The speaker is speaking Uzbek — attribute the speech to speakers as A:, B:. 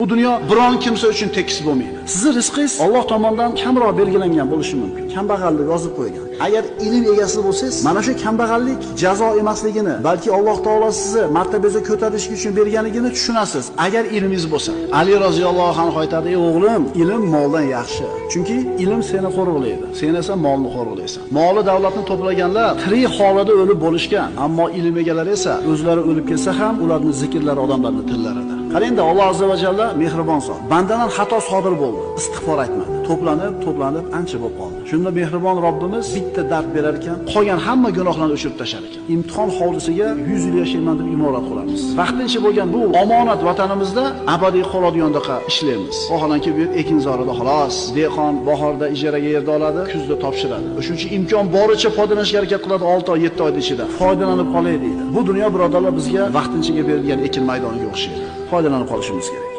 A: Bu dunyo biron kimsa uchun tekis bo'lmaydi. Sizning rizqingiz Alloh tomonidan kamroq belgilangan bo'lishi mumkin. Kambag'allik yozib qo'ygan. Agar ilm egasi bo'lsangiz, mana shu kambag'allik jazo emasligini, balki Alloh taolo sizni martabangizga ko'tarish uchun berganligini tushunasiz. Agar ilmingiz bo'lsa. Ali roziyallohu anhu aytadi: "Ey o'g'lim, ilm moldan yaxshi. Chunki ilm seni qo'riqlaydi. Sen esa molni qo'riqlaysan." Moli davlatni to'plaganlar tirik holida o'lib bo'lishgan, ammo ilm egalari esa o'zlari o'lib ketsa ham ularning zikrlari odamlarning tillarida. Qarangda, Alloh azza va jalla mehribon zot. Bandadan xato sodir bo'ldi, istig'for aytmadi. To'planib ancha bo'lib qoldi. Shunda mehribon Robbimiz bitta dard berar ekan, qolgan hamma gunohlarni o'chirib tashlar ekan. Imtihon hovlisiga 100 yil yashayman deb imorat qilamiz. Vaqtincha bo'lgan bu omonat vatanimizda abadiy qoladigandaqa ishlaymiz. Vaholanki bu ekinzorida xolos, dehqon bahorda ijaraga yerda oladi, kuzda topshiradi. O'shuning uchun imkon boricha foydalanishga harakat qiladi 6 oy, 7 oy ichida. Foydalanib qolay deydi. Bu dunyo birodarlar bizga vaqtinchaga berilgan ekin maydoniga o'xshaydi. Foydalanib qolishimiz kerak.